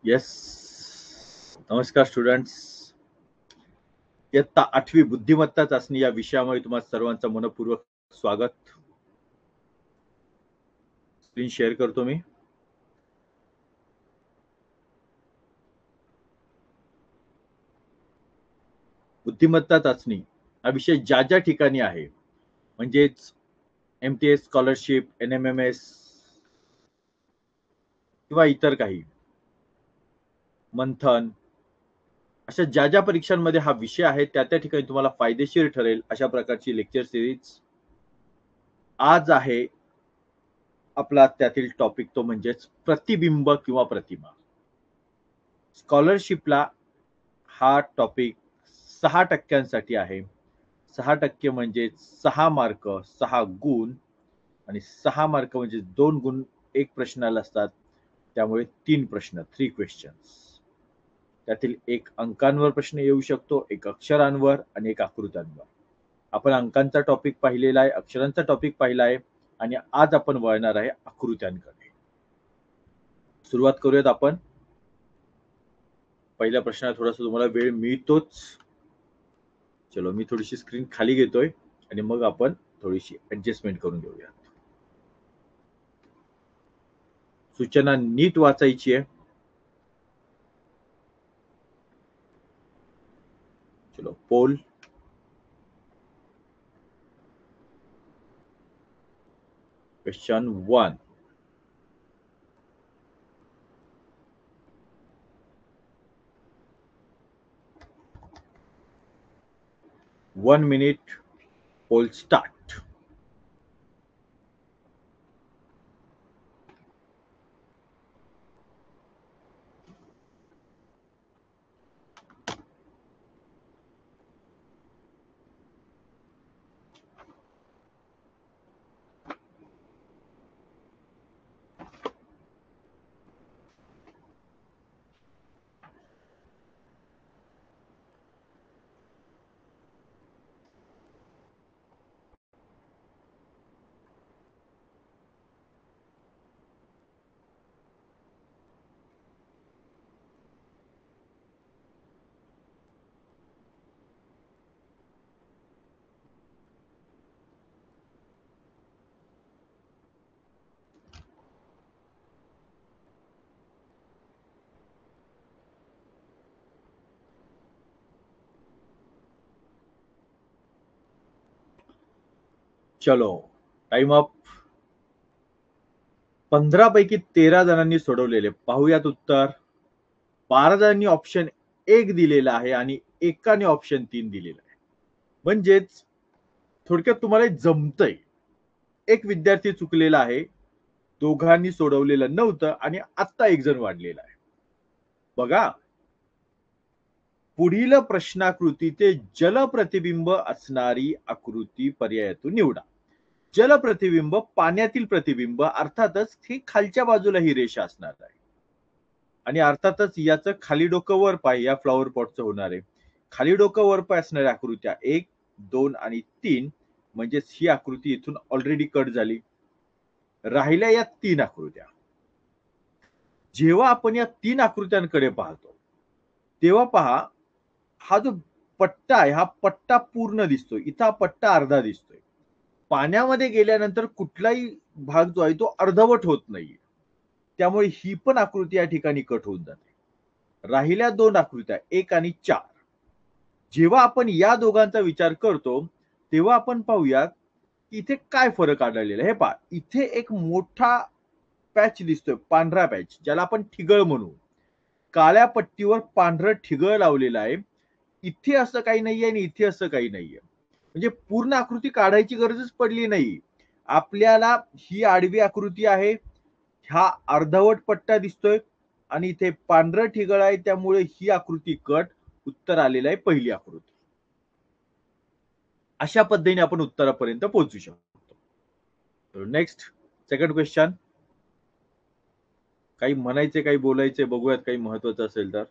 Yes. नमस्कार students. इयत्ता 8वी बुद्धिमत्ता चाचणी या विषयामध्ये तुम्हा सर्वांचं मनपूर्वक स्वागत. स्क्रीन शेअर करतो मी. बुद्धिमत्ता चाचणी हा विषय ज्या ज्या ठिकाणी आहे, म्हणजेच MTS स्कॉलरशिप, NMMS किंवा इतर काही मंथन, अशा ज्या ज्या परीक्षांमध्ये हा विषय आहे त्या त्या ठिकाणी तुम्हाला फायदेशीर ठरेल अशा प्रकारची लेक्चर सिरीज आज आहे. आपला त्यातील टॉपिक तो म्हणजेच प्रतिबिंब किंवा प्रतिमा. स्कॉलरशिपला हा टॉपिक 6% आहे. 6% म्हणजे 6 मार्क, 6 गुण आणि 6 मार्क म्हणजे 2 गुण एक प्रश्नाला असतात. त्यामुळे 3 प्रश्न, 3 क्वेश्चन्स. त्यातील एक अंकांवर प्रश्न येऊ शकतो, एक अक्षरांवर आणि एक आकृत्यांवर. आपण अंकांचा टॉपिक पाहिलेला आहे, अक्षरांचा टॉपिक पाहिला आहे आणि आज आपण वळणार आहे आकृत्यांकडे. सुरुवात करूयात आपण. पहिल्या प्रश्नाला थोडासा तुम्हाला वेळ मिळतोच. चलो, मी थोडीशी स्क्रीन खाली घेतोय आणि मग आपण थोडीशी ऍडजस्टमेंट करून घेऊया. सूचना नीट वाचायची आहे. चलो, poll. Question 1. One minute. Poll start. चलो, टाइम अप. 15 पैकी 13 जणांनी सोडवलेले. पाहूयात उत्तर. 12 जणांनी ऑप्शन 1 दिलेला आहे आणि एकाने ऑप्शन 3 दिलेला आहे. म्हणजेच थोडक्यात तुम्हाला जमतंय. एक विद्यार्थी चुकलेला आहे, दोघांनी सोडवलेलं नव्हतं आणि आता एक जण वाढलेला आहे. बघा, पुढील प्रश्नाकृतीचे जलप्रतिबिंब असणारी आकृती पर्यायातून निवडा. जलप्रतिबिंब पाण्यातील प्रतिबिंब, अर्थातच ही खालच्या बाजूला ही रेषा असणार आहे आणि अर्थातच याचं खाली डोकं वर पाय या फ्लॉवर पॉटचं होणार आहे. खाली डोकं वर पाय असणाऱ्या आकृत्या 1, 2 आणि 3 म्हणजेच ही आकृती इथून ऑलरेडी कट झाली. राहिल्या या 3 आकृत्या. जेव्हा आपण या 3 आकृत्यांकडे पाहतो तेव्हा पहा, हा जो पट्टा आहे हा पट्टा पूर्ण दिसतोय. इथं हा पट्टा अर्धा दिसतोय. पाण्यामध्ये गेल्यानंतर कुठलाही भाग जो आहे तो अर्धवट होत नाहीये. त्यामुळे ही पण आकृती या ठिकाणी कट होऊन जाते. राहिल्या 2 आकृत्या 1 आणि 4. जेव्हा आपण या दोघांचा विचार करतो तेव्हा आपण पाहूया की इथे काय फरक आढळलेला आहे. हे पहा, इथे एक मोठा पॅच दिसतोय, पांढरा पॅच, ज्याला आपण ठिगळ म्हणू. काळ्या पट्टीवर पांढरं ठिगळ लावलेलं आहे. इथे असं काही नाहीये आणि इथे असं काही नाहीये. म्हणजे पूर्ण आकृती काढायची गरजच पडली नाही. आपल्याला ही आडवी आकृती आहे, हा अर्धवट पट्टा दिसतोय आणि इथे पांढरं ठिगळ आहे, त्यामुळे ही आकृती कट. उत्तर आलेलं आहे पहिली आकृती. अशा पद्धतीने आपण उत्तरापर्यंत पोहोचू शकतो. Next, second question. काही म्हणायचे, काही बोलायचे, बघूयात काही महत्वाचं असेल तर.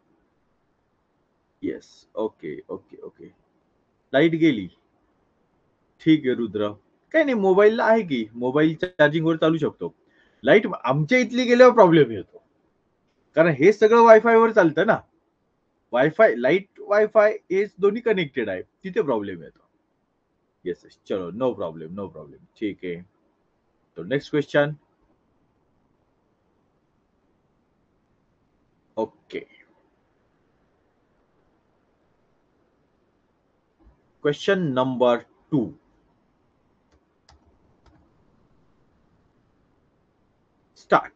Yes, okay okay okay. Light गेली. ठीक आहे रुद्र, काही नाही, मोबाईलला आहे की, मोबाईल चार्जिंग वर चालू शकतो. लाईट आमच्या इथली गेल्यावर प्रॉब्लेम येतो. कारण हे सगळं वायफायवर चालतं ना. वायफाय लाईट वायफाय हे दोन्ही कनेक्टेड आहे, तिथे प्रॉब्लेम येतो. येस येस, चलो, नो प्रॉब्लेम, नो प्रॉब्लेम, ठीक आहे. तो next question. Okay, question number 2. Start.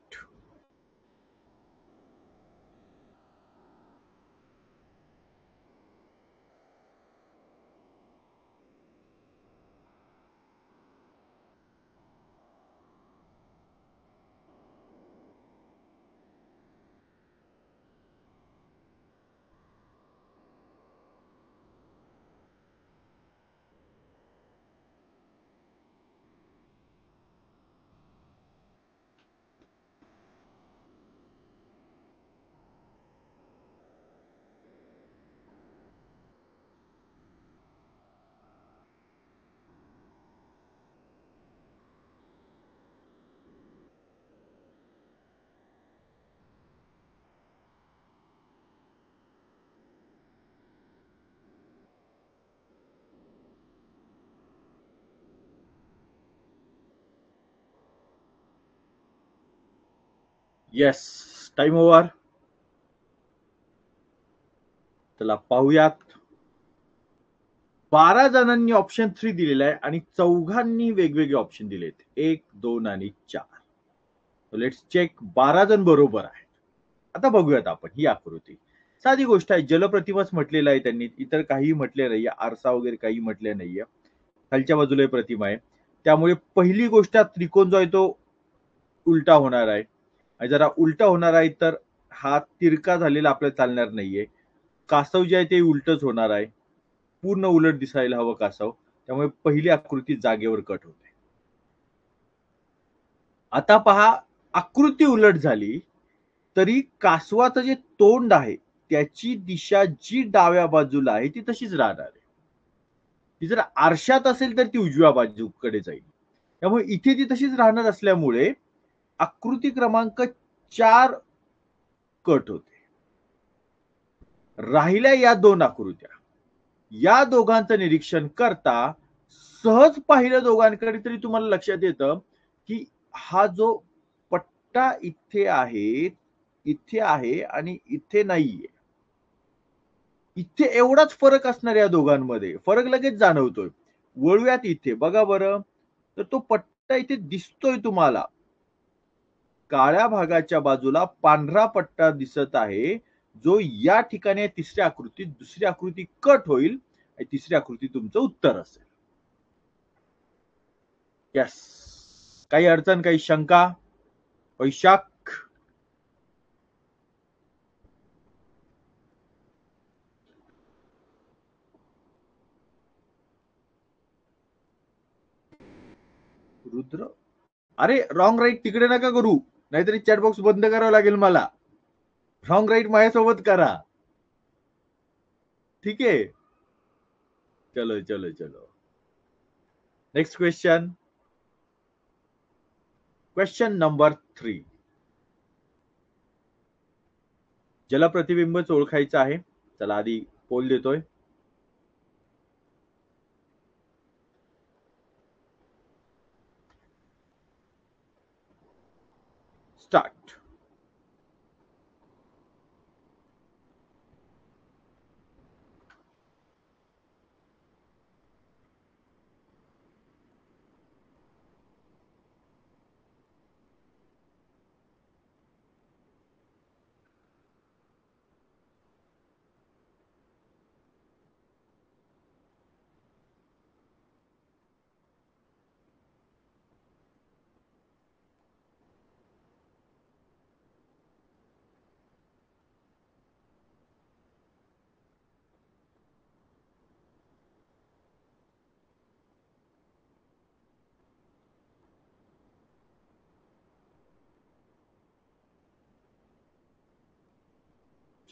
Yes, time over. चला पाहूयात. 12 जणांनी ऑप्शन 3 दिलेला आहे आणि चौघांनी वेगवेगळे ऑप्शन दिलेत, 1, 2 आणि 4. Let's check. 12 जण बरोबर आहे. आता बघूयात आपण ही आकृती. साधी गोष्ट आहे, जलप्रतिमाच म्हटलेलं आहे त्यांनी, इतर काही म्हटले नाहीये, आरसा वगैरे काही म्हटले नाहीये. खालच्या बाजूला प्रतिमा आहे, त्यामुळे पहिली गोष्ट त्रिकोण जो आहे तो उलटा होणार आहे. आणि जरा उलटा होणार आहे तर हा तिरका झालेला आपल्याला चालणार नाहीये. कासव जे आहे ते उलटच होणार आहे, पूर्ण उलट दिसायला हवं कासव, त्यामुळे पहिली आकृती जागेवर कट होते. आता पहा, आकृती उलट झाली तरी कासवाचं जे तोंड आहे त्याची दिशा जी डाव्या बाजूला आहे ती तशीच राहणार आहे. ती जर आरशात असेल तर ती उजव्या बाजूकडे जाईल. त्यामुळे इथे ती तशीच राहणार असल्यामुळे आकृती क्रमांक 4 कट होते. राहिल्या या 2 आकृत्या. या दोघांचं निरीक्षण करता सहज पाहिलं दोघांकडे तरी तुम्हाला लक्षात येतं की हा जो पट्टा इथे आहे आणि इथे नाहीये. इथे एवढाच फरक असणार या दोघांमध्ये. फरक लगेच जाणवतोय. वळूयात इथे बघा बरं, तर तो पट्टा इथे दिसतोय तुम्हाला. काळ्या भागाच्या बाजूला पांढरा पट्टा दिसत आहे, जो या ठिकाणी तिसऱ्या आकृतीत, दुसरी आकृती कट होईल आणि तिसरी आकृती तुमचं उत्तर असेल. यस. काही अडचण, काही शंका, वैशाख? रुद्र? अरे रॉंग राईट तिकडे नका करू, नाहीतरी चॅट बॉक्स बंद करावा लागेल मला. रॉंग राईट माझ्यासोबत करा, ठीक आहे. चलो चलो चलो, नेक्स्ट क्वेश्चन. Question number 3. जलप्रतिबिंबच ओळखायचं आहे. चला आधी पोल देतोय. स्टार्ट.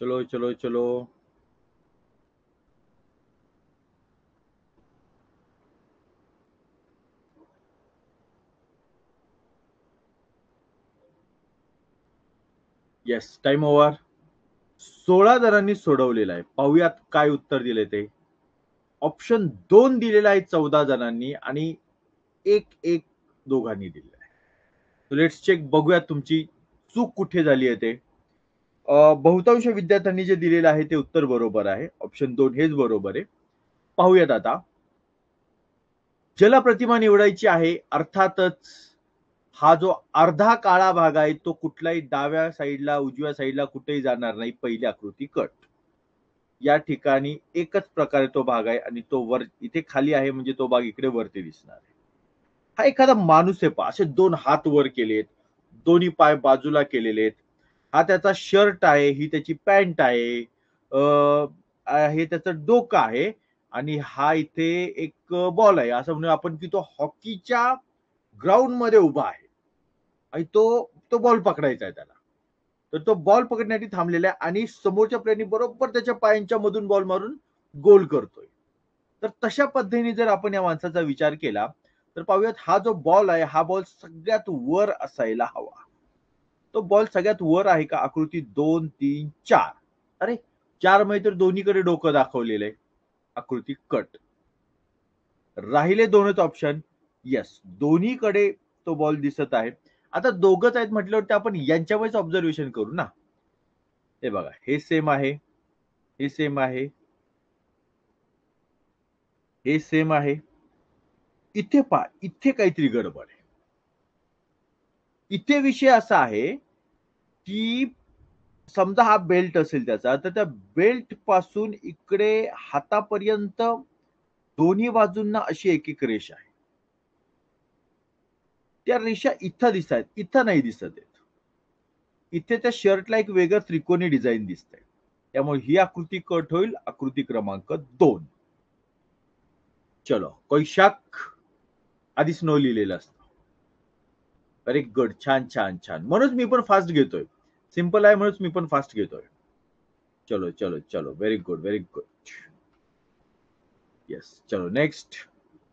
चलो चलो चलो, येस, टाइम ओव्हर. 16 जणांनी सोडवलेलं आहे. पाहूयात काय उत्तर दिले ते. ऑप्शन 2 दिलेला आहे 14 जणांनी आणि 1-1 दोघांनी दिलेलं आहे. लेट्स चेक, बघूयात तुमची चूक कुठे झाली आहे ते. बहुतांश विद्यार्थ्यांनी जे दिलेलं आहे ते उत्तर बरोबर आहे. ऑप्शन 2 हेच बरोबर आहे. पाहूयात आता. जलप्रतिमा निवडायची आहे. अर्थातच हा जो अर्धा काळा भाग आहे तो कुठलाही डाव्या साईडला, उजव्या साईडला कुठेही जाणार नाही. पहिली आकृती कट. या ठिकाणी एकच प्रकारे तो भाग आहे आणि तो वर इथे खाली आहे म्हणजे तो भाग इकडे वरती दिसणार आहे. हा एखादा माणूस आहे पहा. असे 2 हात वर केलेत, दोन्ही पाय बाजूला केलेले आहेत. हा त्याचा शर्ट आहे, ही त्याची पॅन्ट आहे, हे त्याचं डोकं आहे आणि हा इथे एक बॉल आहे. असं म्हणून आपण की तो हॉकीच्या ग्राउंड मध्ये उभा आहे आणि तो तो बॉल पकडायचा आहे त्याला. तर तो बॉल पकडण्यासाठी थांबलेला आहे आणि समोरच्या प्लेयरनी बरोबर त्याच्या पायांच्या मधून बॉल मारून गोल करतोय. तर तशा पद्धतीने जर आपण या माणसाचा विचार केला तर पाहूयात, हा जो बॉल आहे हा बॉल सगळ्यात वर असायला हवा. तो बॉल सगळ्यात वर आहे का? आकृती 2, 3, 4. अरे 4 मध्ये तर दोन्हीकडे डोकं दाखवलेलं आहे. आकृती कट. राहिले 2च ऑप्शन. येस, दोन्हीकडे तो बॉल दिसत आहे. आता दोघच आहेत म्हटल्यावर आपण यांच्यावरच ऑब्झर्वेशन करू ना. हे बघा, हे सेम आहे, हे सेम आहे, हे सेम आहे. इथे पहा, इथे काहीतरी गडबड आहे. इथे विषय असा आहे की समजा हा बेल्ट असेल त्याचा, तर त्या बेल्ट पासून इकडे हातापर्यंत दोन्ही बाजूंना अशी एक एक रेषा आहे. त्या रेषा इथं दिसत आहेत, इथं नाही दिसत आहेत. इथे त्या शर्टला एक वेगळं त्रिकोणी डिझाईन दिसतंय. त्यामुळे ही आकृती कट होईल. आकृती क्रमांक 2. चलो, कोई शक? आधीच नो लिहिलेलं असतं. Very good. छान छान छान. म्हणूनच मी पण फास्ट घेतोय. सिंपल आहे म्हणूनच मी पण फास्ट घेतोय. चलो चलो चलो, very good very good. Yes, चलो नेक्स्ट.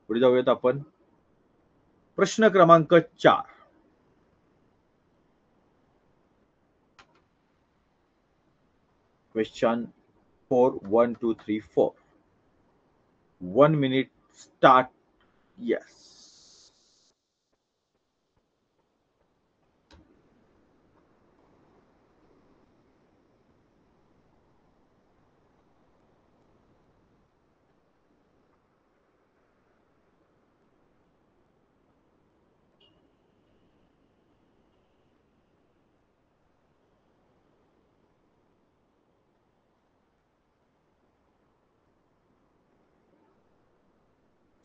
पुढे जाऊयात आपण. प्रश्न क्रमांक 4. क्वेश्चन 4, 1, 2, 3, 4. 1 minute start. Yes.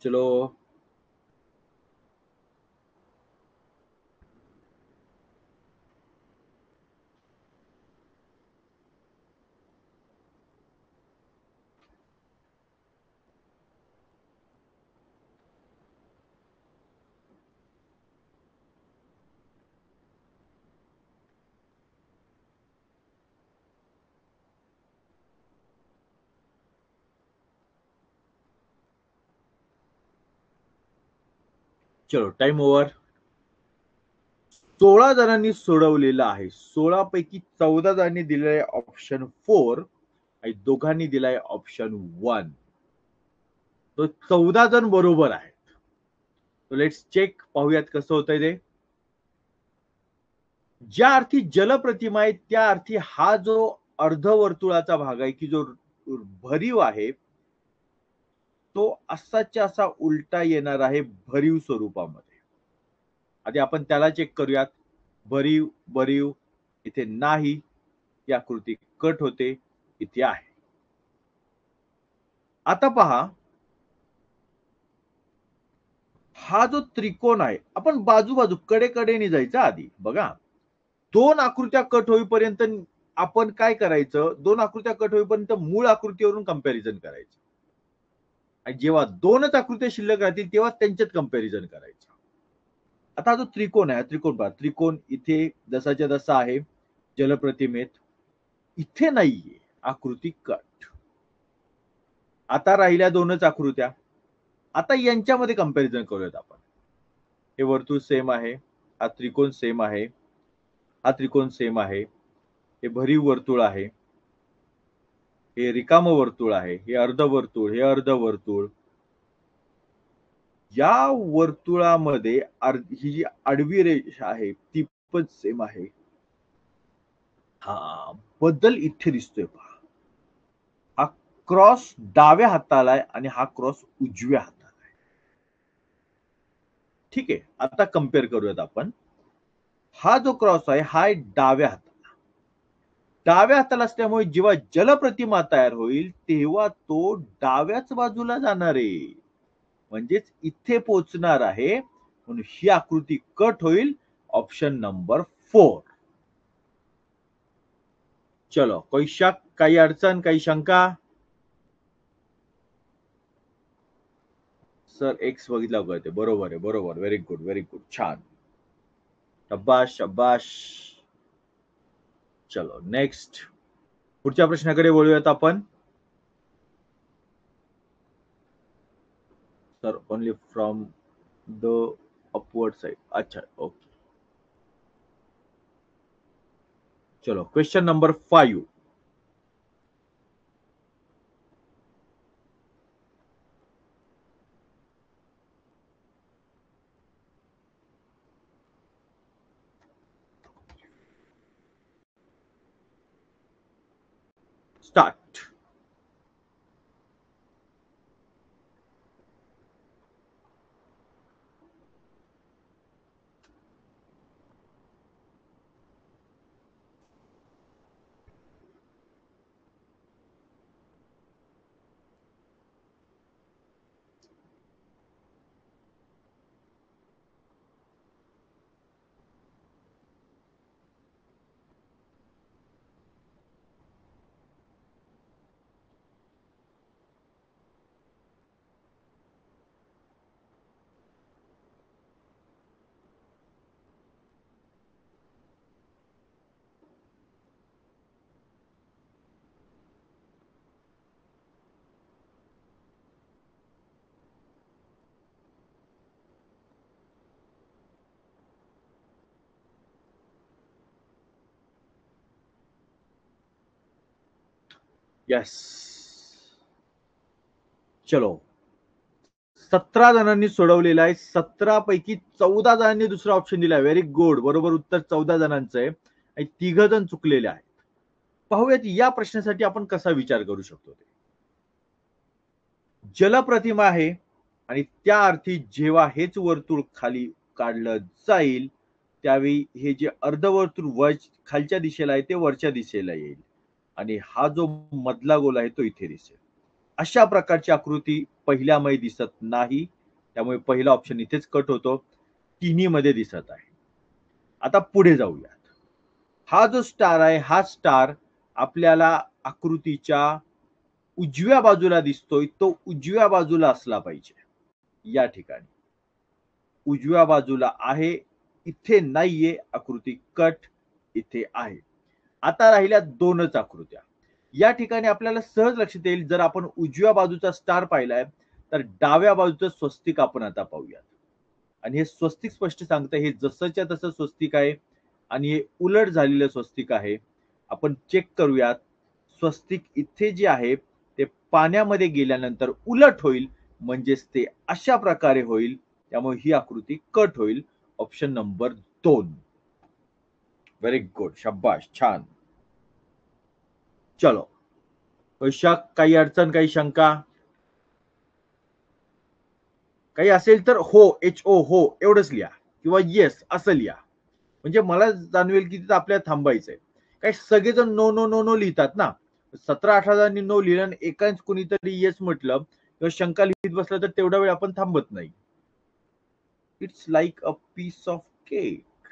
चलो. चलो, टाइम ओव्हर. 16 जणांनी सोडवलेलं आहे. 16 पैकी 14 जणांनी दिलेलं आहे ऑप्शन 4 आणि दोघांनी दिलाय ऑप्शन 1. तो 14 जण बरोबर आहेत. तो लेट्स चेक, पाहूयात कसं होतंय ते. ज्या अर्थी जलप्रतिमा आहे त्या अर्थी हा जो अर्धवर्तुळाचा भाग आहे की जो भरीव आहे तो असाच्या असा उलटा येणार आहे भरीव स्वरूपामध्ये. आधी आपण त्याला चेक करूयात. भरीव भरीव इथे नाही. ही आकृती कट होते. इथे आहे. आता पहा, हा जो त्रिकोण आहे आपण बाजू कडेकडेने जायचं आधी. बघा, 2 आकृत्या कट होईपर्यंत आपण काय करायचं, 2 आकृत्या कट होईपर्यंत मूळ आकृतीवरून कंपॅरिझन करायचं आणि जेव्हा 2च आकृत्या शिल्लक राहतील तेव्हा त्यांच्यात कंपॅरिझन करायचं. आता हा जो त्रिकोण आहे, त्रिकोण पहा, त्रिकोण इथे जसाच्या तसा आहे जलप्रतिमेत. इथे नाहीये, आकृती कट. आता राहिल्या 2च आकृत्या. आता यांच्यामध्ये कंपॅरिझन करूयात आपण. हे वर्तुळ सेम आहे, हा त्रिकोण सेम आहे, हा त्रिकोण सेम आहे. हे भरीव वर्तुळ आहे, हे रिकाम वर्तुळ आहे, हे अर्धवर्तुळ, हे अर्धवर्तुळ. या वर्तुळामध्ये ही जी आडवी रेषा आहे ती पण सेम आहे. हा बदल इथे दिसतोय पहा. हा क्रॉस डाव्या हाताला आहे आणि हा क्रॉस उजव्या हाताला आहे. ठीक आहे, आता कम्पेअर करूयात आपण. हा जो क्रॉस आहे हा आहे डाव्या हाताला. डाव्या हाताला असल्यामुळे जेव्हा जलप्रतिमा तयार होईल तेव्हा तो डाव्याच बाजूला जाणार आहे, म्हणजेच इथे पोहोचणार आहे. म्हणून ही आकृती कट होईल. Option number 4. चलो, कोई शक, काही अडचण, काही शंका? सर एक्स बघितला कळते. बरोबर आहे, बरोबर. Very good, very good. छान. शब्बाश, शब्बाश. चलो नेक्स्ट. पुढच्या प्रश्नाकडे वळूयात आपण. Sir only from the upward side. अच्छा, ओके. चलो, क्वेश्चन नंबर 5. स्टार्ट. यस. चलो, 17 जणांनी सोडवलेला आहे. 17 पैकी 14 जणांनी दुसरा ऑप्शन दिला. Very good. बरोबर उत्तर 14 जणांचं आहे आणि 3 जण चुकलेले आहेत. पाहूयात या प्रश्नासाठी आपण कसा विचार करू शकतो. जलप्रतिमा आहे आणि त्या अर्थी जेव्हा हेच वर्तुळ खाली काढलं जाईल त्यावेळी हे जे अर्धवर्तुळ खालच्या दिशेला आहे ते वरच्या दिशेला येईल आणि हा जो मधला गोल आहे तो इथे दिसेल. अशा प्रकारची आकृती पहिल्यामध्ये दिसत नाही, त्यामुळे पहिला ऑप्शन इथेच कट होतो. तिन्ही मध्ये दिसत आहे. आता पुढे जाऊयात. हा जो स्टार आहे हा स्टार आपल्याला आकृतीच्या उजव्या बाजूला दिसतोय, तो उजव्या बाजूला असला पाहिजे. या ठिकाणी उजव्या बाजूला आहे, इथे नाहीये. आकृती कट इथे आहे. आता राहिल्या दोनच आकृत्या. या ठिकाणी आपल्याला सहज लक्षात येईल, जर आपण उजव्या बाजूचा स्टार पाहिलाय तर डाव्या बाजूचं स्वस्तिक आपण आता पाहूयात. आणि हे स्वस्तिक स्पष्ट सांगतं हे जसंच्या तसं स्वस्तिक आहे आणि हे उलट झालेलं स्वस्तिक आहे. आपण चेक करूयात. स्वस्तिक इथे जे आहे ते पाण्यामध्ये गेल्यानंतर उलट होईल, म्हणजेच ते अशा प्रकारे होईल. त्यामुळे ही आकृती कट होईल. Option number 2. Very good. शाबाश. छान. चलो, शक, काही अडचण, काही शंका? काही असेल तर हो, HO हो एवढंच लिहा किंवा येस असं लिहा, म्हणजे मला जाणवेल की तिथं आपल्याला थांबायचंय. काही सगळेजण नो नो नो नो लिहितात ना. 17-18 जणांनी नो लिहिलं आणि एकाच कुणीतरी येस म्हटलं किंवा शंका लिहित बसलं तर तेवढा वेळ आपण थांबत नाही. It's like a piece of cake.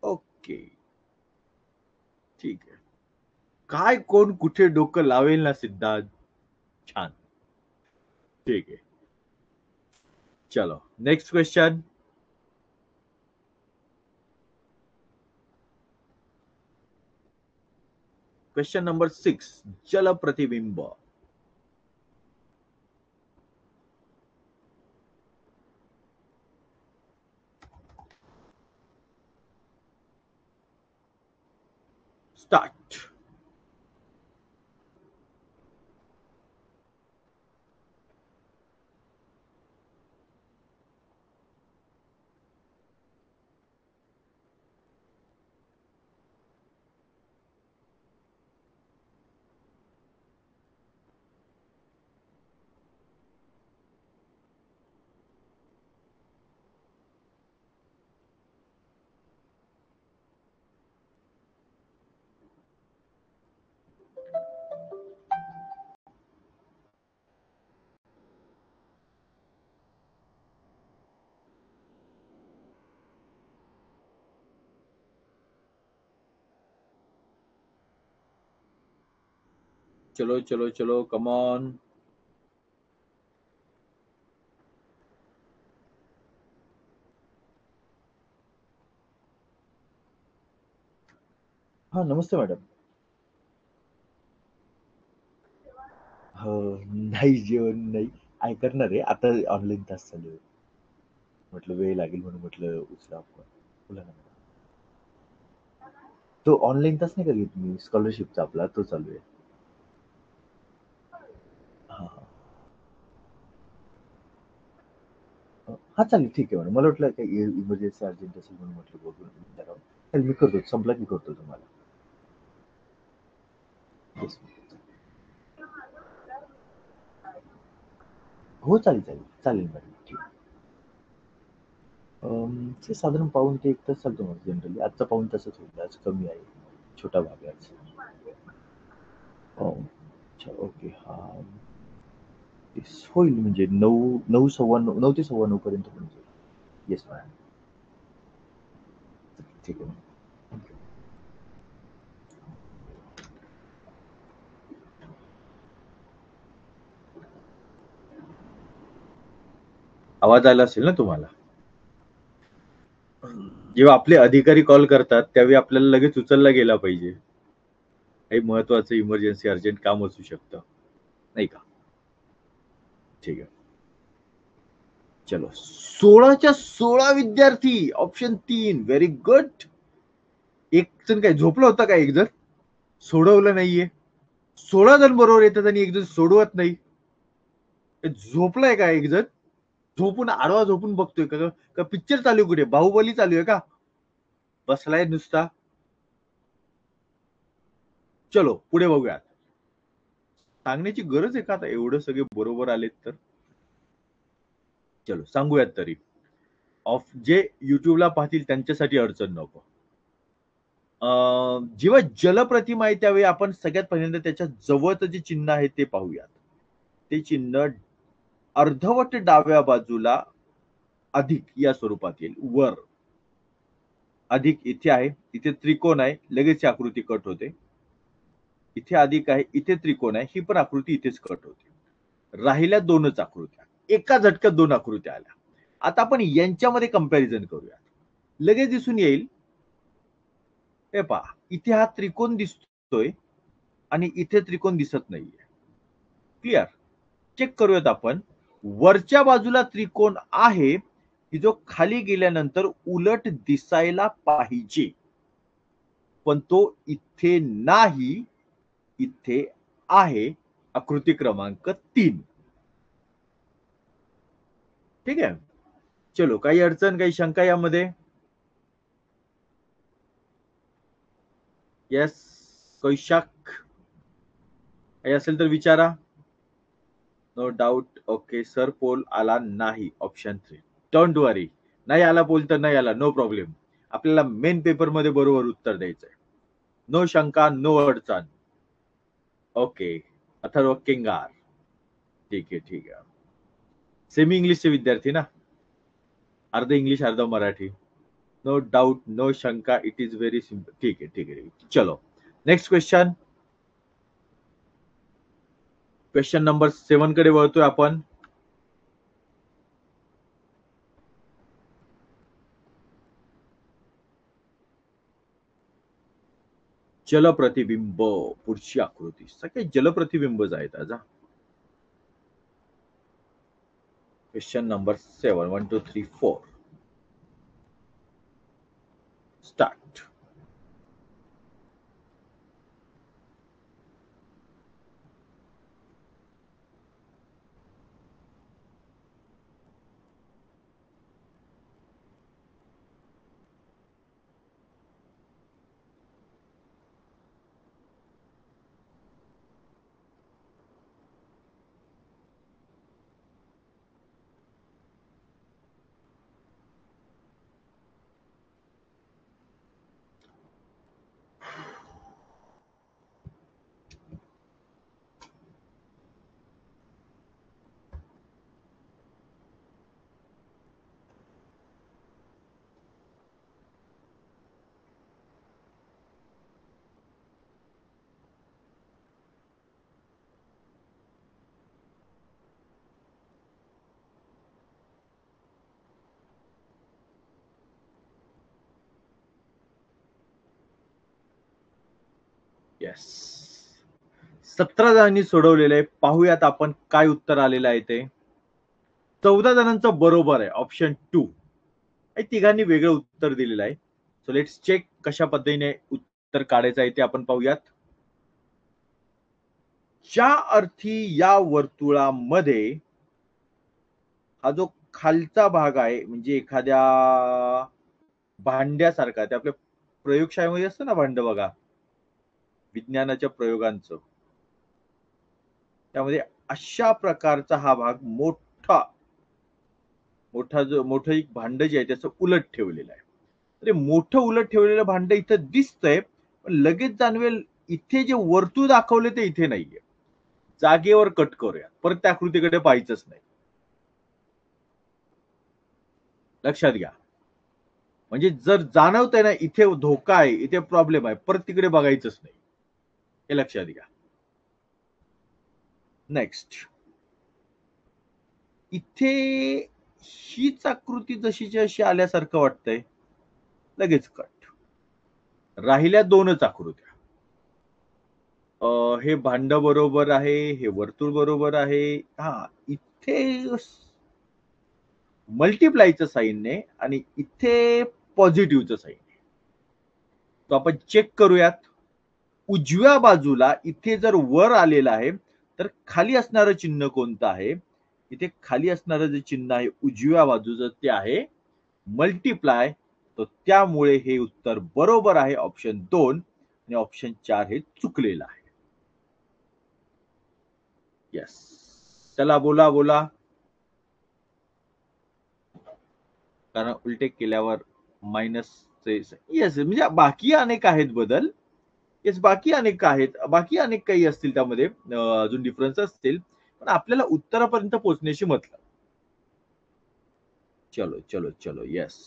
Okay, ठीक आहे. काय कोण कुठे डोकं लावेल ना सिद्धार्थ. छान. ठीक आहे. चलो नेक्स्ट क्वेश्चन. Question number 6. जल प्रतिबिंब. स्टार्ट. चलो चलो चलो, कम ऑन. हा, नमस्ते मॅडम. नाही, जेवण नाही. करणार आहे आता. ऑनलाईन तास चालू आहे. म्हटलं वेळ लागेल म्हणून म्हटलं उचला आपण. बोला ना मॅडम. तो ऑनलाईन तास नाही का घेत मी, स्कॉलरशिपचा आपला तो चालू आहे. हा हा. हा, चालेल, ठीक आहे मॅडम. मला वाटलं काही इमर्जन्सी अर्जंट असेल म्हणून म्हटलं बघून विचारावं. चालेल, मी करतो, संपला की करतो तुम्हाला. येस. हो, चालेल चालेल चालेल मॅडम, ठीक. ते साधारण पाऊण ते 1 तास चालतो माझं जनरली. आजचा पाऊण तासच होईल, आज कमी आहे. छोटा भाग आहे आज. हो. अच्छा, ओके. हा, होईल म्हणजे 9, 9, 9:15, 9 ते 9:15 पर्यंत होऊन जाईल. Yes madam. ठीक आहे. आवाज आला असेल ना तुम्हाला? जेव्हा आपले अधिकारी कॉल करतात त्यावेळी आपल्याला लगेच उचलला गेला पाहिजे. काही महत्वाचं इमर्जन्सी अर्जंट काम असू शकतं, नाही का? ठीक आहे. चलो, 16च्या 16 विद्यार्थी. ऑप्शन 3. Very good. एक जण काय झोपलं होतं का? एक जण सोडवलं नाहीये. 16 जण बरोबर येतात आणि एक जण सोडवत नाही. झोपलाय का एक जण? झोपून आडवा झोपून बघतोय का पिक्चर चालू आहे? कुठे बाहुबली चालू आहे का? बसलाय नुसता. चलो पुढे बघूयात. सांगण्याची गरज आहे का आता एवढं सगळे बरोबर आलेत तर? चलो सांगूयात तरी. जे युट्यूबला पाहतील त्यांच्यासाठी अडचण नको. जेव्हा जलप्रतिमा आहे त्यावेळी आपण सगळ्यात पहिल्यांदा त्याच्या जवळचं जे चिन्ह आहे ते पाहूयात. ते चिन्ह अर्धवट डाव्या बाजूला अधिक या स्वरूपात येईल. वर अधिक इथे आहे, इथे त्रिकोण आहे, लगेच ही आकृती कट होते. इथे अधिक आहे, इथे त्रिकोण आहे, ही पण आकृती इथेच कट होते. राहिल्या दोनच आकृत्या. एका झटक्यात दोन आकृत्या आल्या. आता आपण यांच्यामध्ये कंपॅरिझन करूया. लगेच दिसून येईल, हे पहा, इथे हा त्रिकोण दिसतोय आणि इथे त्रिकोण दिसत नाहीये. क्लिअर? चेक करूयात आपण. वरच्या बाजूला त्रिकोण आहे की जो खाली गेल्यानंतर उलट दिसायला पाहिजे, पण तो इथे नाही, इथे आहे. आकृती क्रमांक 3. ठीक आहे. चलो, काही अडचण, काही शंका यामध्ये? येस, काही शक काही असेल तर विचारा. No doubt. Okay, sir poll आला नाही. ऑप्शन 3. Don't worry. नाही आला पोल तर नाही आला, नो प्रॉब्लेम. आपल्याला मेन पेपर मध्ये बरोबर उत्तर द्यायचंय. नो शंका, नो अडचण. ओके. अथर्व केंगार. ठीक आहे, ठीक आहे. सेमी इंग्लिशचे विद्यार्थी ना? अर्ध इंग्लिश अर्ध मराठी. नो डाऊट, नो शंका. It is very simple. ठीक आहे, ठीक आहे. चलो, नेक्स्ट क्वेश्चन. क्वेश्चन नंबर 7 कडे वळतोय आपण. जलप्रतिबिंब. पुढची आकृती सगळे जलप्रतिबिंबच आहेत आज. Question number 7. 1 2 3 4. स्टार्ट. येस. 17 जणांनी सोडवलेलं आहे. पाहूयात आपण काय उत्तर आलेलं आहे ते. 14 जणांचं बरोबर आहे. ऑप्शन 2. तिघांनी वेगळं उत्तर दिलेलं आहे. सो लेट्स चेक कशा पद्धतीने उत्तर काढायचं आहे ते आपण पाहूयात. ज्या अर्थी या वर्तुळामध्ये हा जो खालचा भाग आहे म्हणजे एखाद्या भांड्यासारखा, ते आपल्या प्रयोगशाळेमध्ये असतं ना भांड बघा, विज्ञानाच्या प्रयोगांचं, त्यामध्ये अशा प्रकारचा हा भाग मोठा मोठं एक भांड जे आहे त्याचं उलट ठेवलेलं आहे. तर मोठं उलट ठेवलेलं भांड इथं दिसतंय, पण लगेच जाणवेल इथे जे वर्तुळ दाखवले ते इथे नाहीये. जागेवर कट करूया, परत त्या आकृतीकडे पाहायचंच नाही. लक्षात घ्या. म्हणजे जर जाणवतंय ना इथे धोका आहे, इथे प्रॉब्लेम आहे, परत तिकडे बघायचंच नाही. हे लक्षात घ्या. नेक्स्ट, इथे हीच आकृती जशीची अशी आल्यासारखं वाटतंय, लगेच कट. राहिल्या 2च आकृत्या. हे भांड बरोबर आहे, हे वर्तुळ बरोबर आहे. हा, इथे मल्टिप्लायचं साईन आहे आणि इथे पॉझिटिव्हचं साईन आहे. तो आपण चेक करूयात. उजव्या बाजूला इथे जर वर आलेलं आहे तर खाली असणारं चिन्ह कोणतं आहे? इथे खाली असणारं जे चिन्ह आहे उजव्या बाजूचं ते आहे मल्टिप्लाय. तर त्यामुळे हे उत्तर बरोबर आहे ऑप्शन 2 आणि ऑप्शन 4 हे चुकलेलं आहे. येस. चला बोला बोला. कारण उलटे केल्यावर मायनस. येस, म्हणजे बाकी अनेक आहेत बदल. येस, बाकी अनेक आहेत. बाकी अनेक काही असतील त्यामध्ये, अजून डिफरन्स असतील, पण आपल्याला उत्तरापर्यंत पोहोचण्याशी मतलब. चलो चलो चलो. येस.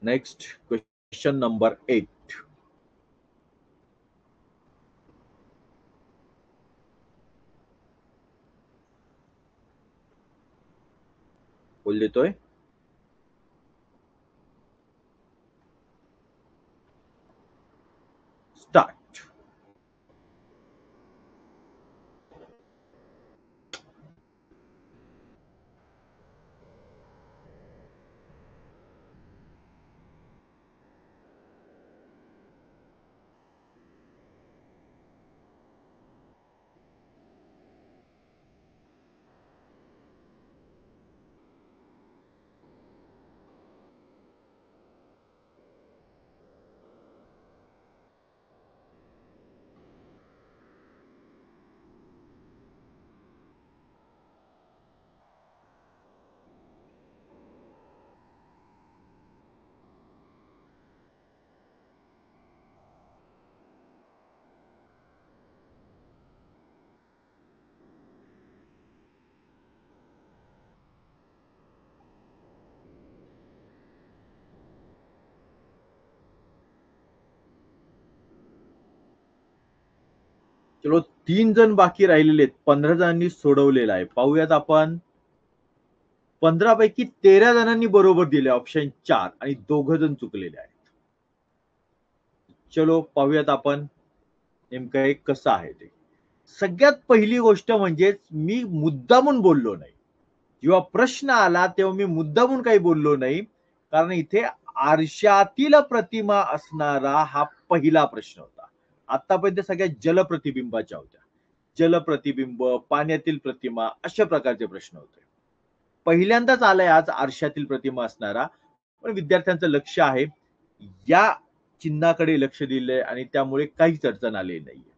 Next question number 8. बोल देतोय. स्टार्ट. चलो, 3 जण बाकी राहिलेले आहेत. 15 जणांनी सोडवलेलं आहे. पाहूयात आपण. 15 पैकी 13 जणांनी बरोबर दिले ऑप्शन 4 आणि 2 जण चुकलेले आहेत. चलो पाहूयात आपण नेमकं हे कसं आहे ते. सगळ्यात पहिली गोष्ट म्हणजे मी मुद्दामून बोललो नाही. जेव्हा प्रश्न आला तेव्हा मी मुद्दामून काही बोललो नाही, कारण इथे आरशातील प्रतिमा असणारा हा पहिला प्रश्न होता. आतापर्यंत सगळ्या जलप्रतिबिंबाच्या होत्या. जलप्रतिबिंब, पाण्यातील प्रतिमा अशा प्रकारचे प्रश्न होते. पहिल्यांदाच आलाय आज आरशातील प्रतिमा असणारा. पण विद्यार्थ्यांचं लक्ष आहे या चिन्हाकडे लक्ष दिलंय आणि त्यामुळे काहीच अडचण आलेली नाहीये.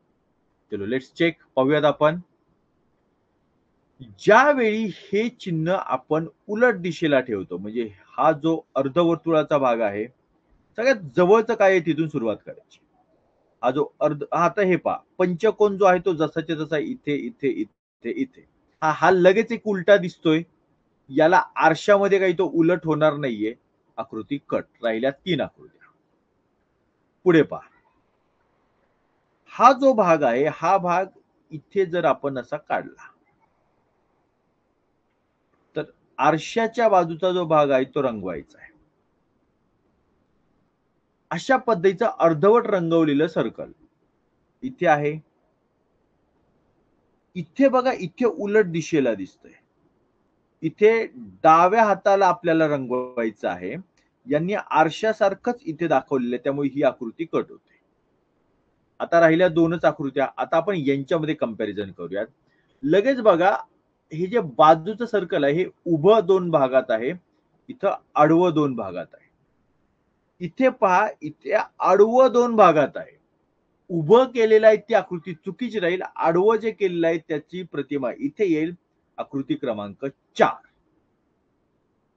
चलो लेट्स चेक. पाहूयात आपण. ज्यावेळी हे चिन्ह आपण उलट दिशेला ठेवतो, म्हणजे हा जो अर्धवर्तुळाचा भाग आहे, सगळ्यात जवळचं काय आहे तिथून सुरुवात करायची. हा जो आता हे पहा, पंचकोन जो आहे तो जसाच्या तसा इथे इथे इथे इथे. हा लगेच एक उलटा दिसतोय. याला आरशामध्ये काही तो उलट होणार नाहीये. आकृती कट. राहिल्या 3 आकृत्या. पुढे पहा. हा जो भाग आहे हा भाग इथे जर आपण असा काढला तर आरशाच्या बाजूचा जो भाग आहे तो रंगवायचा आहे. अशा पद्धतीचं अर्धवट रंगवलेलं सर्कल इथे आहे. इथे बघा, इथे उलट दिशेला दिसतंय. इथे डाव्या हाताला आपल्याला रंगवायचं आहे. यांनी आरशासारखंच इथे दाखवलेलं आहे, त्यामुळे ही आकृती कट होते. आता राहिल्या दोनच आकृत्या. आता आपण यांच्यामध्ये कंपॅरिझन करूयात. लगेच बघा, हे जे बाजूचं सर्कल आहे, हे उभं 2 भागात आहे. इथं आडवं 2 भागात आहे. इथे पहा, इथे आडवं 2 भागात आहे. उभं केलेलं आहे ती आकृती चुकीची राहील. आडवं जे केलेलं आहे त्याची प्रतिमा इथे येईल. आकृती क्रमांक 4.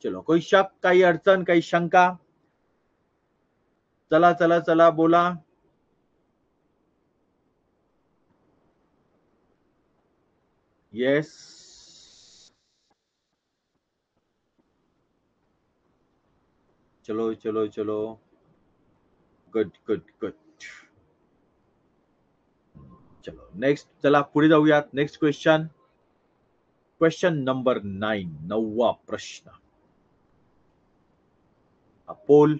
चलो, कोई शक, काही अडचण, काही शंका? चला चला चला, बोला. येस. चलो चलो चलो. Good good good. चलो नेक्स्ट, चला पुढे जाऊयात. Next question. क्वेश्चन नंबर 9, 9वा प्रश्न. पोल.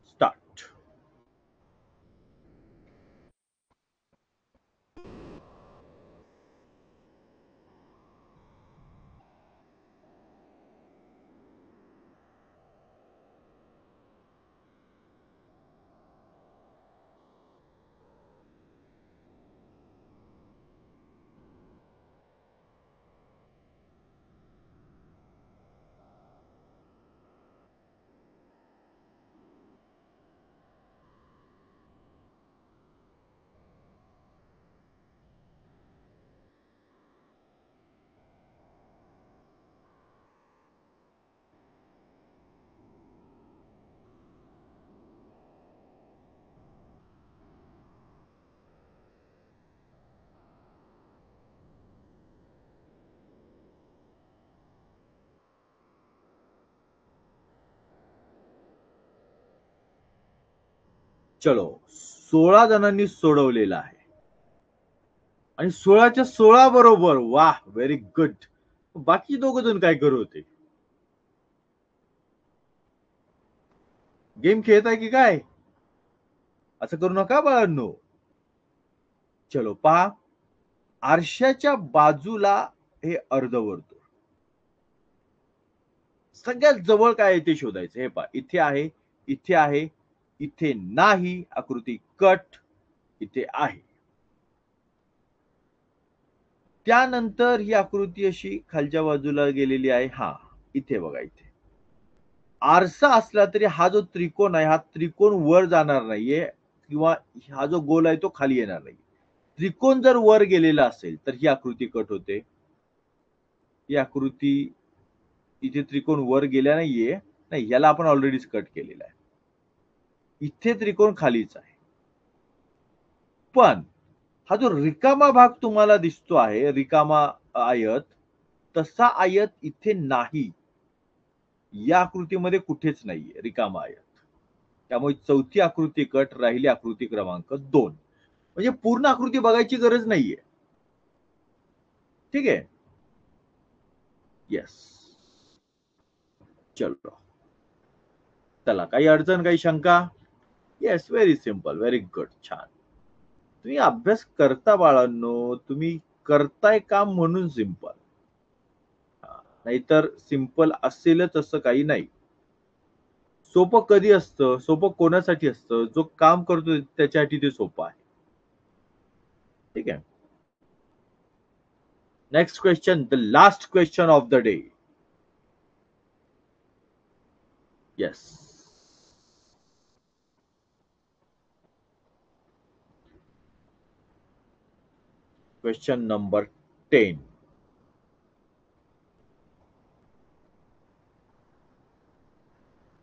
स्टार्ट. चलो, 16 जणांनी सोडवलेला आहे आणि 16च्या 16 बरोबर. वाह, व्हेरी गुड. बाकी दोघ जण काय करत होते? गेम खेळताय की काय? असं करू नका बाळांनो. चलो पहा, आरशाच्या बाजूला हे अर्धवर्तुळ. सगळ्यात जवळ काय आहे ते शोधायचं. हे पहा, इथे आहे, इथे आहे, इथे नाही. आकृती कट. इथे आहे. त्यानंतर ही आकृती अशी खालच्या बाजूला गेलेली आहे. हा, इथे बघा, इथे आरसा असला तरी हा जो त्रिकोण आहे, हा त्रिकोण वर जाणार नाहीये किंवा हा जो गोल आहे तो खाली येणार नाही. त्रिकोण जर वर गेलेला असेल तर ही आकृती कट होते. ही आकृती, इथे त्रिकोण वर गेला नाहीये. नाही, याला आपण ऑलरेडीच कट केलेला आहे. इथे त्रिकोण खालीच आहे. पण हा जो रिकामा भाग तुम्हाला दिसतो आहे, रिकामा आयत, तसा आयत इथे नाही. या आकृतीमध्ये कुठेच नाहीये रिकामा आयत. त्यामुळे चौथी आकृती कट. राहिली आकृती क्रमांक 2. म्हणजे पूर्ण आकृती बघायची गरज नाहीये. ठीक आहे. येस. चलो, चला, काही अडचण, काही शंका? Yes, very simple, very good, छान. तुम्ही अभ्यास करता बाळांनो, तुम्ही करताय काम म्हणून सिम्पल. नाहीतर सिम्पल असेलच असं काही नाही. सोपं कधी असतं? सोपं कोणासाठी असतं? जो काम करतो त्याच्यासाठी ते सोपं आहे. ठीक आहे. Next question, the last question of the day. Yes. Question number 10.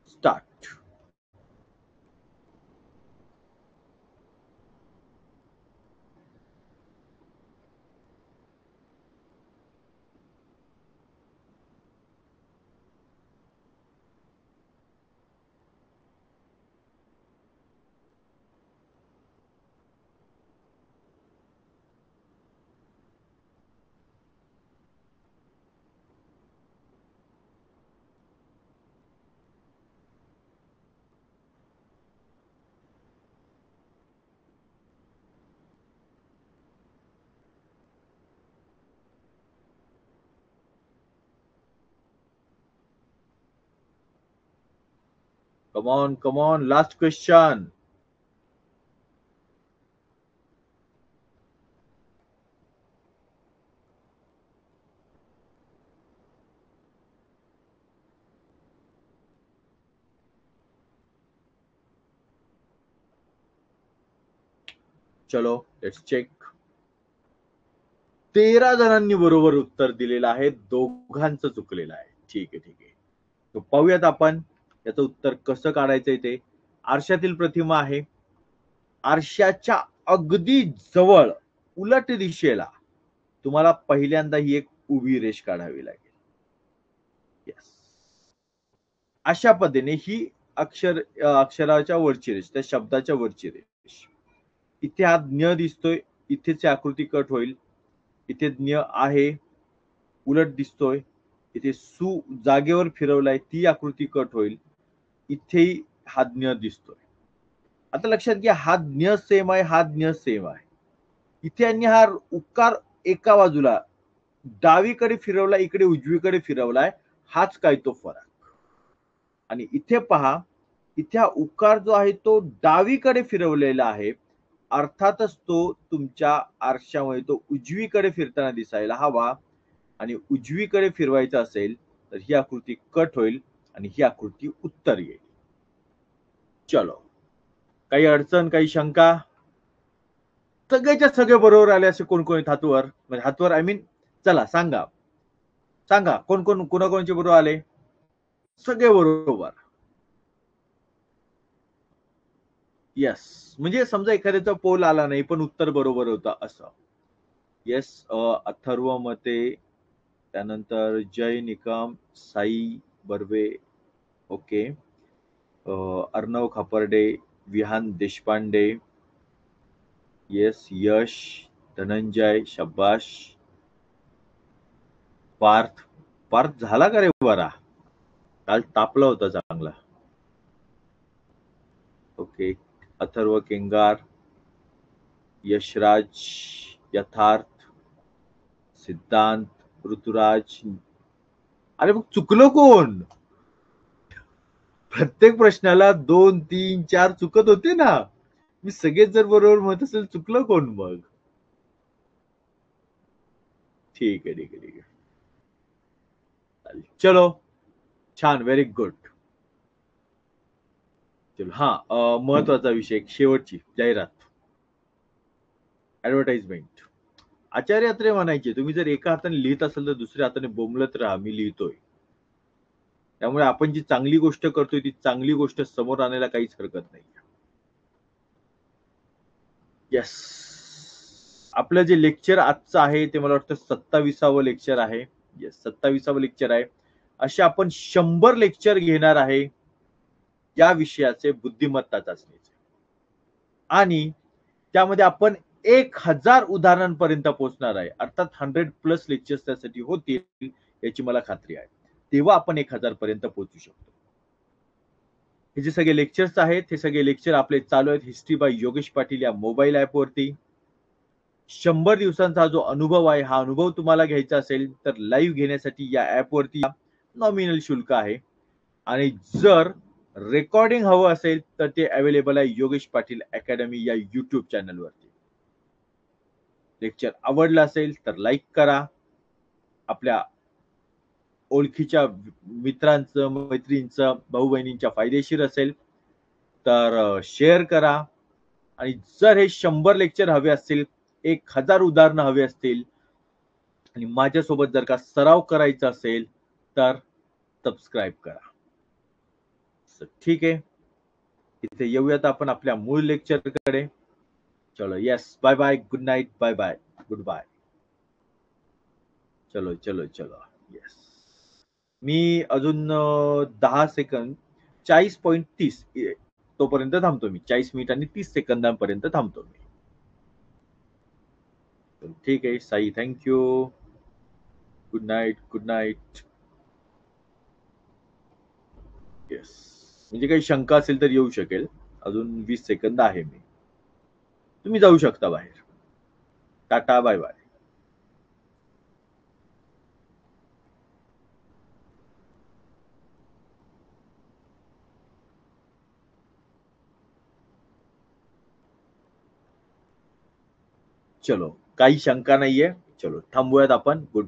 Start. come on, last question. चलो लेट्स चेक. 13 जणांनी बरोबर उत्तर दिलेलं आहे, दोघांचं चुकलेलं आहे. ठीक आहे, ठीक आहे. तो पाहूयात आपण याचं उत्तर कसं काढायचंय ते. आरशातील प्रतिमा आहे. आरशाच्या अगदी जवळ उलट दिशेला तुम्हाला पहिल्यांदा ही एक उभी रेष काढावी लागेल. येस. अशा पद्धतीने ही अक्षराच्या वरची रेष, त्या शब्दाच्या वरची रेष. इथे हा ज्ञ दिसतोय, इथेच आकृती कट होईल. इथे ज्ञ आहे, उलट दिसतोय. इथे सु जागेवर फिरवलाय, ती आकृती कट होईल. इथेही हा ज्ञ दिसतोय. आता लक्षात घ्या, हा ज्ञ सेम आहे, हा ज्ञ सेम आहे. इथे यांनी हा उकार एका बाजूला डावीकडे फिरवला, इकडे उजवीकडे फिरवलाय, हाच काय तो फरक. आणि इथे पहा, इथे हा उकार जो आहे तो डावीकडे फिरवलेला आहे. अर्थातच तो तुमच्या आरशामध्ये तो उजवीकडे फिरताना दिसायला हवा. आणि उजवीकडे फिरवायचा असेल तर ही आकृती कट होईल आणि ही आकृती उत्तर येईल. चलो, काही अडचण, काही शंका? सगळ्याच्या सगळे बरोबर आले असे कोण कोण हातवर, म्हणजे हातवर आय मीन, चला सांगा सांगा कोण कोण कोणाकोणचे बरोबर आले? सगळे बरोबर. येस, म्हणजे समजा एखाद्याचा पोल आला नाही पण उत्तर बरोबर होता असं. येस, अथर्व मते, त्यानंतर जय निकम, साई बर्वे, ओके, अर्णव खापर्डे, विहान देशपांडे, येस, यश, धनंजय, शब्बाश, पार्थ. पार्थ झाला का रे बरा? काल तापला होता चांगला. ओके, अथर्व केंगार, यशराज, यथार्थ, सिद्धांत, ऋतुराज. अरे मग चुकलो कोण? प्रत्येक प्रश्नाला 2, 3, 4 चुकत होते ना. मी सगळेच जर बरोबर म्हणत असेल, चुकलं कोण मग? ठीक आहे, ठीक आहे, ठीक आहे. चलो, छान, व्हेरी गुड. चलो, हा, महत्वाचा विषय, शेवटची जाहिरात, ऍडव्हर्टाइजमेंट. आचार्य अत्रे म्हणायचे, तुम्ही जर एका हाताने लिहित असाल तर दुसऱ्या हाताने बोंबलत राहा, मी लिहितोय. त्यामुळे आपण जी चांगली गोष्ट करतोय ती चांगली गोष्ट समोर आणायला काहीच हरकत नाही. येस, आपलं जे लेक्चर आजचं आहे ते मला वाटतं 27वं लेक्चर आहे. येस, 27वं लेक्चर आहे. असे आपण 100 लेक्चर घेणार आहे या विषयाचे, बुद्धिमत्ता चाचणीचे. आणि त्यामध्ये आपण 1000 उदाहरणांपर्यंत पोहोचणार आहे. अर्थात 100+ लेक्चर्स त्यासाठी होतील याची मला खात्री आहे. तेव्हा आपण 1000 पर्यंत पोहोचू शकतो. हे जे सगळे लेक्चर्स आहेत, हे सगळे लेक्चर आपले चालू आहेत हिस्ट्री बाय योगेश पाटील या मोबाईल ऍपवरती. 100 दिवसांचा जो अनुभव आहे, हा अनुभव तुम्हाला घ्यायचा असेल तर लाईव्ह घेण्यासाठी या ऍपवरती नॉमिनल शुल्क आहे. आणि जर रेकॉर्डिंग हवं असेल तर ते अवेलेबल आहे योगेश पाटील अकॅडमी या युट्यूब चॅनलवरती. लेक्चर आवडलं असेल तर लाईक करा. आपल्या ओळखीच्या मित्रांचं, मैत्रींचं, भाऊ बहिणींच्या फायदेशीर असेल तर शेअर करा. आणि जर हे 100 लेक्चर हवे असतील, 1000 उदाहरणं हवी असतील आणि माझ्यासोबत जर का सराव करायचा असेल तर सबस्क्राईब करा. ठीक आहे, इथे येऊयात आपण आपल्या मूळ लेक्चरकडे. चलो, yes, bye bye, good night, bye bye, goodbye. चलो चलो चलो, येस. मी अजून 10 सेकंद, 40.30 तोपर्यंत थांबतो मी. 40 मिनिट आणि 30 सेकंदांपर्यंत थांबतो मी. ठीक आहे, Sai, thank you. Good night, good night. Yes, म्हणजे काही शंका असेल तर येऊ शकेल. अजून 20 सेकंद आहे मी. तुम्ही जाऊ शकता बाहेर. टाटा, बाय बाय. चलो काही शंका नाहीये. चलो थांबूयात आपण. गुड